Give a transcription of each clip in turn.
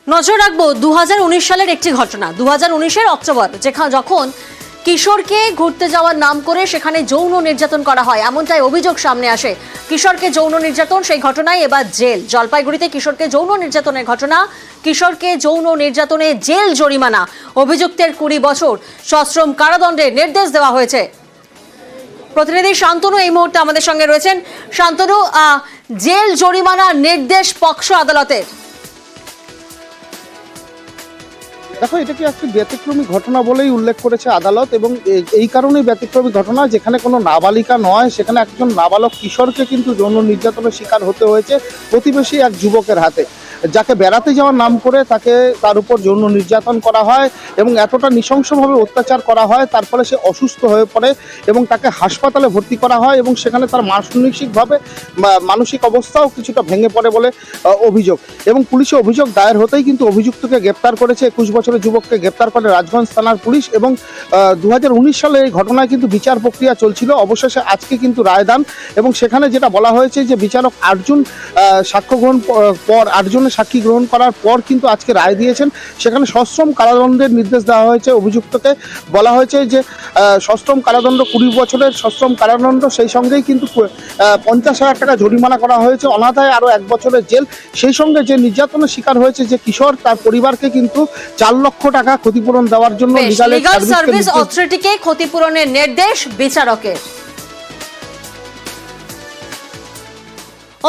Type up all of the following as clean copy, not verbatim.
নজর রাখবো 2019 সালের একটি ঘটনা। 2019-এর অক্টোবর যখন কিশোরকে ঘুরতে যাওয়ার নাম করে সেখানে যৌন নির্যাতন করা হয়, এমনটাই অভিযোগ সামনে আসে। কিশোরকে যৌন নির্যাতন, সেই ঘটনায় এবার জেল। জলপাইগুড়িতে কিশোরকে যৌন নির্যাতনের ঘটনা, কিশোরকে যৌন নির্যাতনে জেল জরিমানা, অভিযুক্তের 20 বছর সশ্রম কারাদণ্ডের নির্দেশ দেওয়া হয়েছে। প্রতিনিধি শান্তনু এই মুহূর্তে আমাদের সঙ্গে রয়েছেন। শান্তনু, জেল জরিমানা নির্দেশ পক্সো আদালতের। দেখো, এটা কি একটি ব্যতিক্রমী ঘটনা বলেই উল্লেখ করেছে আদালত, এবং এই কারণেই ব্যতিক্রমী ঘটনা, যেখানে কোনো নাবালিকা নয়, সেখানে একজন নাবালক কিশোরকে কিন্তু যৌন নির্যাতনের শিকার হতে হয়েছে প্রতিবেশী এক যুবকের হাতে, যাকে বেড়াতে যাওয়ার নাম করে তার উপর যৌন নির্যাতন করা হয় এবং এতটা নৃশংসভাবে অত্যাচার করা হয়, তার ফলে সে অসুস্থ হয়ে পড়ে এবং তাকে হাসপাতালে ভর্তি করা হয় এবং সেখানে তার মানসিক অবস্থাও কিছুটা ভেঙে পড়ে বলে অভিযোগ। এবং পুলিশে অভিযোগ দায়ের হতেই কিন্তু অভিযুক্তকে গ্রেপ্তার করেছে। 21 বছরের যুবককে গ্রেপ্তার করে রাজগঞ্জ থানার পুলিশ, এবং 2019 সালে এই ঘটনায় কিন্তু বিচার প্রক্রিয়া চলছিল। অবশেষে আজকে কিন্তু রায়দান, এবং সেখানে যেটা বলা হয়েছে যে বিচারক 8 জন সাক্ষ্য গ্রহণ পর 8 জনের সাক্ষী গ্রহণ করার পর কিন্তু আজকে রায় দিয়েছেন। সেখানে সশ্রম কারাদণ্ডের নির্দেশ দেওয়া হয়েছে। অভিযুক্তকে বলা হয়েছে যে সশ্রম কারাদণ্ড 20 বছরের সশ্রম কারাদণ্ড, সেই সঙ্গেই কিন্তু 50,000 টাকা জরিমানা করা হয়েছে, অনাদায়ে আরও 1 বছরের জেল। সেই সঙ্গে যে নির্যাতনের শিকার হয়েছে যে কিশোর, তার পরিবারকে কিন্তু 4 লক্ষ টাকা ক্ষতিপূরণ দেওয়ার জন্য লিগ্যাল সার্ভিস অথরিটিকে ক্ষতিপূরণের নির্দেশ বিচারকের।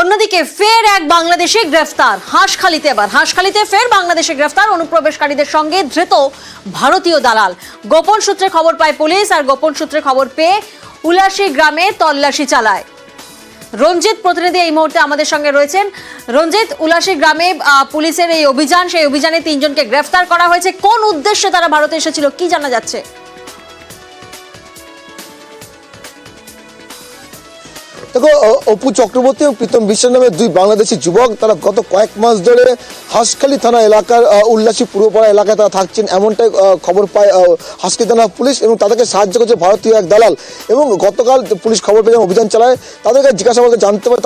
অন্যদিকে ফের এক বাংলাদেশি গ্রেফতার হাঁসখালিতে। এবার হাঁসখালিতে ফের বাংলাদেশে গ্রেফতার অনুপ্রবেশকারীদের সঙ্গে ধৃত ভারতীয় দালাল। গোপন সূত্রে খবর পায় পুলিশ, আর গোপন সূত্রে খবর পেয়ে উলাসী গ্রামে তল্লাশি চালায়। রঞ্জিত প্রতিনিধি এই মুহূর্তে আমাদের সঙ্গে রয়েছেন। রঞ্জিত, উলাসী গ্রামে পুলিশের এই অভিযান, সেই অভিযানে 3 জনকে গ্রেফতার করা হয়েছে। কোন উদ্দেশ্যে তারা ভারতে এসেছিল, কি জানা যাচ্ছে? দেখো, অপু চক্রবর্তী ও প্রীতম বিশ্বাস নামে 2 বাংলাদেশি যুবক, তারা গত কয়েক মাস ধরে হাঁসখালি থানা এলাকার উল্লাসী পূর্বপাড়া এলাকায় তারা থাকছেন, এমনটাই খবর পায় হাঁসখালি থানা পুলিশ, এবং তাদেরকে সাহায্য করছে ভারতীয় এক দালাল। এবং গতকাল পুলিশ খবর পেয়ে অভিযান চালায়, তাদেরকে জিজ্ঞাসাবাদে জানতে পারে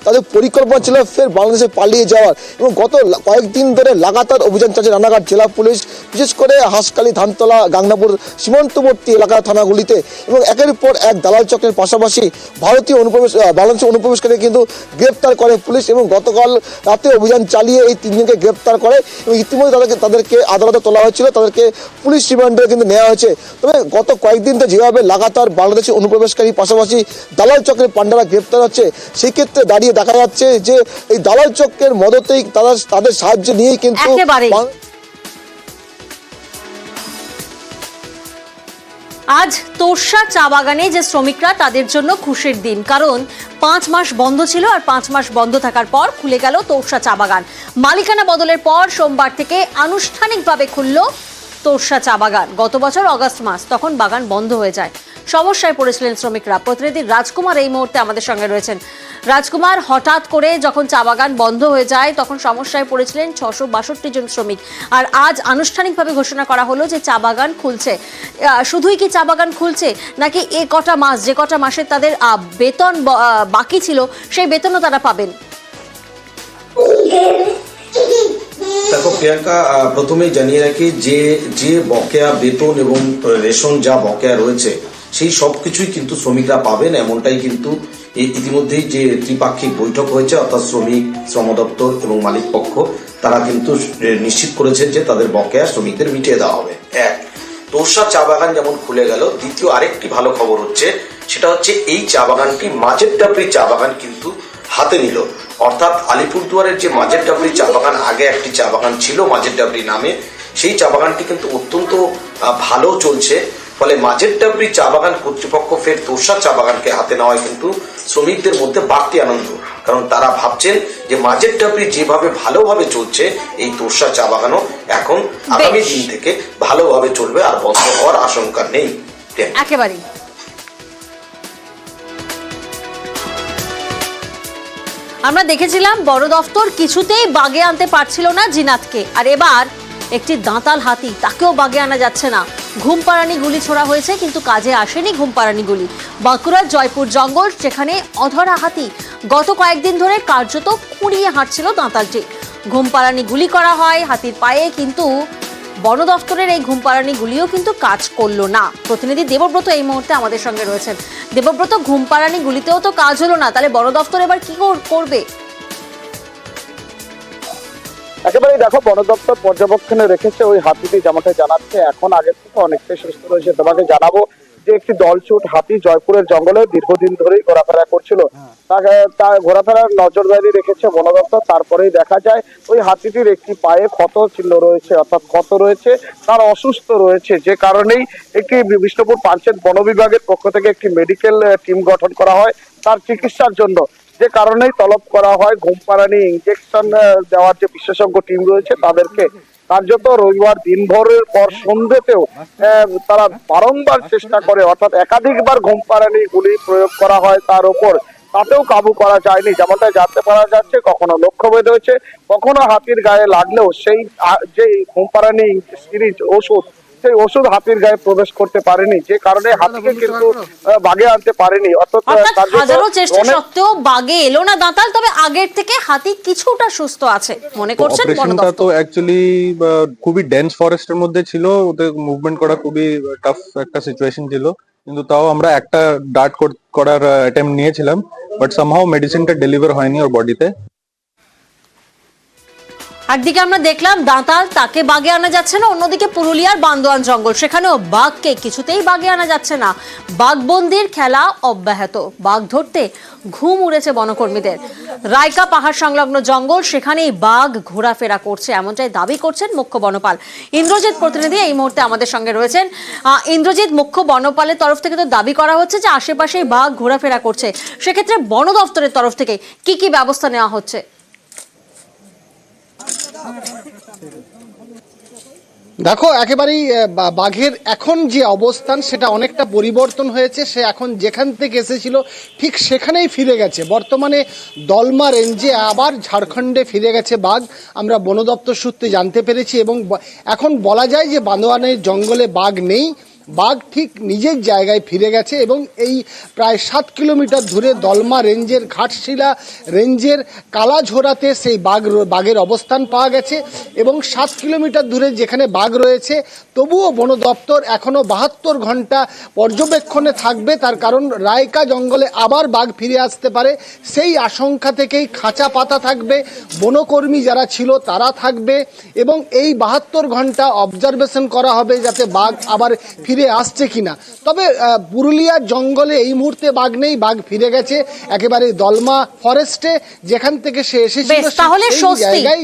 তাদের পরিকল্পনা ছিল ফের বাংলাদেশে পালিয়ে যাওয়ার। এবং গত কয়েকদিন ধরে লাগাতার অভিযান চালাচ্ছে রানাঘাট জেলা পুলিশ, বিশেষ করে হাঁসখালি, ধানতলা, গাংনাপুর সীমান্তবর্তী এলাকার থানাগুলিতে। এবং একের পর এক দালাল চক্রের পাশাপাশি ভারতীয় বাংলাদেশের অনুপ্রবেশকারী কিন্তু গ্রেপ্তার করে পুলিশ, এবং গতকাল রাতে অভিযান চালিয়ে এই 3 জনকে গ্রেপ্তার করে, এবং ইতিমধ্যে তাদেরকে আদালতে তোলা হয়েছিল, তাদেরকে পুলিশ রিমান্ডে কিন্তু নেওয়া হয়েছে। তবে গত কয়েকদিন তো যেভাবে লাগাতার বাংলাদেশি অনুপ্রবেশকারী পাশাপাশি দালাল চক্রের পান্ডারা গ্রেপ্তার হচ্ছে, সেই ক্ষেত্রে দাঁড়িয়ে দেখা যাচ্ছে যে এই দালাল চক্রের মদতেই তাদের সাহায্য নিয়েই কিন্তু আজ তোরসা চা বাগানে যে শ্রমিকরা, তাদের জন্য খুশির দিন। কারণ 5 মাস বন্ধ ছিল, আর 5 মাস বন্ধ থাকার পর খুলে গেল তোরসা চা বাগান। মালিকানা বদলের পর সোমবার থেকে আনুষ্ঠানিকভাবে খুলল তোরসা চা বাগান। গত বছর অগস্ট মাস, তখন বাগান বন্ধ হয়ে যায়। সমস্যায় পড়েছিলেন শ্রমিকরা। প্রতিনিধি রাজকুমার এই মুহূর্তে আমাদের সঙ্গে রয়েছেন। রাজকুমার, হঠাৎ করে যখন চা বাগান বন্ধ হয়ে যায় তখন সমস্যায় পড়েছিলেন 662 জন শ্রমিক, আর আজ আনুষ্ঠানিকভাবে ঘোষণা করা হলো যে চা বাগান খুলছে। শুধুই কি চা বাগান খুলছে, নাকি যে কটা মাসে তাদের বেতন বাকি ছিল সেই বেতনও তারা পাবেন? দেখো প্রিয়াঙ্কা, প্রথমেই জানিয়ে রাখি যে বকেয়া বেতন এবং রেশন যা বকেয়া রয়েছে সেই সবকিছুই কিন্তু শ্রমিকরা পাবেন, এমনটাই কিন্তু ইতিমধ্যেই যে ত্রিপাক্ষিক বৈঠক হয়েছে, অর্থাৎ শ্রমিক, শ্রম দপ্তর এবং মালিক পক্ষ, তারা কিন্তু নিশ্চিত করেছেন যে তাদের বকেয়া শ্রমিকদের মিটিয়ে দেওয়া হবে। তোরসা চা বাগান যেমন খুলে গেল, দ্বিতীয় আরেকটি ভালো খবর হচ্ছে, সেটা হচ্ছে এই চা বাগানটি মাঝের ডাবরি চা বাগান কিন্তু হাতে নিল। অর্থাৎ আলিপুরদুয়ারের যে মাঝের ডাবরি চা বাগান, আগে একটি চা বাগান ছিল মাঝের ডাবরি নামে, সেই চা বাগানটি কিন্তু অত্যন্ত ভালো চলছে। ফলে মাঝের ডাবরি চা বাগান কর্তৃপক্ষ ফের তোরসা চা বাগানকে হাতে নেওয়ায় কিন্তু শ্রমিকদের মধ্যে বাড়তি আনন্দ, কারণ তারা ভাবছেন যে মাঝের ডাবরি যেভাবে ভালোভাবে চলছে, এই তোরসা চা বাগানও এখন আগামী দিন থেকে ভালোভাবে চলবে, আর বন্ধ হওয়ার আশঙ্কা নেই। একেবারেই। আমরা দেখেছিলাম বড় দফতর কিছুতেই বাগে আনতে পারছিল না জিনাতকে, আর এবার একটি দাঁতাল হাতি, তাকেও বাগে আনা যাচ্ছে না। ঘুমপাড়ানি গুলি ছোড়া হয়েছে, কিন্তু কাজে আসেনি ঘুমপাড়ানি গুলি। বাঁকুড়ার জয়পুর জঙ্গল, যেখানে অধরা হাতি গত কয়েকদিন ধরে কার্যত খুঁড়িয়ে হাঁটছিল দাঁতালটি। ঘুমপাড়ানি গুলি করা হয় হাতির পায়ে, কিন্তু বন দফতরের এই ঘুমপাড়ানি গুলিও কিন্তু কাজ করলো না। প্রতিনিধি দেবব্রত এই মুহূর্তে আমাদের সঙ্গে রয়েছেন। দেবব্রত, ঘুমপাড়ানি গুলিতেও তো কাজ হলো না, তাহলে বন দফতর এবার কি করবে? একেবারেই দেখো, বন দপ্তর পর্যবেক্ষণে রেখেছে ওই হাতিটি, যেমনটা জানাচ্ছে এখন আগের থেকে অনেকটাই সুস্থ রয়েছে। তোমাকে জানাবো যে একটি দলছুট হাতি জয়পুরের জঙ্গলে দীর্ঘদিন ধরেই ঘোরাফেরা করছিল। তা ঘোরাফেরার নজরদারি রেখেছে বন দপ্তর। তারপরেই দেখা যায় ওই হাতিটির একটি পায়ে ক্ষত চিহ্ন রয়েছে, অর্থাৎ ক্ষত রয়েছে, তার অসুস্থ রয়েছে, যে কারণেই একটি বিষ্ণুপুর পাঞ্চায়েত বন বিভাগের পক্ষ থেকে একটি মেডিকেল টিম গঠন করা হয় তার চিকিৎসার জন্য, যে কারণেই তলব করা হয় ঘুমপাড়ানি ইনজেকশন দেওয়ার যে বিশেষজ্ঞ টিম রয়েছে তাদেরকে। কার্যত রবিবার দিনভরের পর সন্ধ্যেতেও তারা বারংবার চেষ্টা করে, অর্থাৎ একাধিকবার ঘুমপাড়ানি গুলি প্রয়োগ করা হয় তার উপর, তাতেও কাবু করা যায়নি। যেমনটা জানতে পারা যাচ্ছে, কখনো লক্ষ্যভেদ হয়েছে, কখনো হাতির গায়ে লাগলেও সেই যে ঘুমপাড়ানি সিরিজ ওষুধ, সেই ওষুধ হাতির গায়ে প্রবেশ করতে পারেনি, যে কারণে হাতিকে কিন্তু বাগে আনতে পারেনি। অর্থাৎ হাজারো চেষ্টা সত্ত্বেও বাগে এলো না দাঁতাল, তবে আগের থেকে হাতি কিছুটা সুস্থ আছে মনে করছেন বন অপারেশনটা দফতর। তো অ্যাকচুয়ালি খুবই ডেন্স ফরেস্টের মধ্যে ছিল, ওদের মুভমেন্ট করা খুবই টাফ একটা সিচুয়েশন ছিল, কিন্তু তাও আমরা একটা ডার্ট করার অ্যাটেম্প নিয়েছিলাম, বাট সামহাও মেডিসিনটা ডেলিভার হয়নি ওর বডিতে। একদিকে আমরা দেখলাম দাঁতাল, তাকে বাগে আনা যাচ্ছে না, অন্যদিকে পুরুলিয়ার বান্দোয়ান জঙ্গল, সেখানেও বাঘকে কিছুতেই বাগে আনা যাচ্ছে না। বাঘবন্দির খেলা অব্যাহত, বাঘ ধরতে ঘুম উড়েছে বনকর্মীদের। রায়কা পাহাড় সংলগ্ন জঙ্গল, সেখানেই বাঘ ঘোরাফেরা করছে, এমনটাই দাবি করছেন মুখ্য বনপাল ইন্দ্রজিৎ। প্রতিনিধি এই মুহূর্তে আমাদের সঙ্গে রয়েছেন। ইন্দ্রজিৎ, মুখ্য বনপালের তরফ থেকে তো দাবি করা হচ্ছে যে আশেপাশেই বাঘ ঘোরাফেরা করছে, সেক্ষেত্রে বন দফতরের তরফ থেকে কি কি ব্যবস্থা নেওয়া হচ্ছে? দেখো, একেবারেই বাঘের এখন যে অবস্থান সেটা অনেকটা পরিবর্তন হয়েছে। সে এখন যেখান থেকে এসেছিল ঠিক সেখানেই ফিরে গেছে। বর্তমানে দলমা রেঞ্জে আবার ঝাড়খণ্ডে ফিরে গেছে বাঘ, আমরা বন দপ্তর সূত্রে জানতে পেরেছি। এবং এখন বলা যায় যে বান্দোয়ানের জঙ্গলে বাঘ নেই, বাঘ ঠিক নিজের জায়গায় ফিরে গেছে। এবং এই প্রায় 7 কিলোমিটার দূরে দলমা রেঞ্জের ঘাটশিলা রেঞ্জের কালাঝোড়াতে সেই বাঘের অবস্থান পাওয়া গেছে। এবং 7 কিলোমিটার দূরে যেখানে বাঘ রয়েছে, তবুও বন দপ্তর এখনও 72 ঘন্টা পর্যবেক্ষণে থাকবে। তার কারণ রায়কা জঙ্গলে আবার বাঘ ফিরে আসতে পারে, সেই আশঙ্কা থেকেই খাঁচা পাতা থাকবে, বনকর্মী যারা ছিল তারা থাকবে, এবং এই 72 ঘন্টা অবজারভেশন করা হবে যাতে বাঘ আবার ফিরে আসছে কিনা। তবে পুরুলিয়ার জঙ্গলে এই মুহূর্তে বাঘ নেই, বাঘ ফিরে গেছে একেবারে দলমা ফরেস্টে, যেখান থেকে সে এসেছিল তাহলে সেই স্বস্তি। জায়গায়।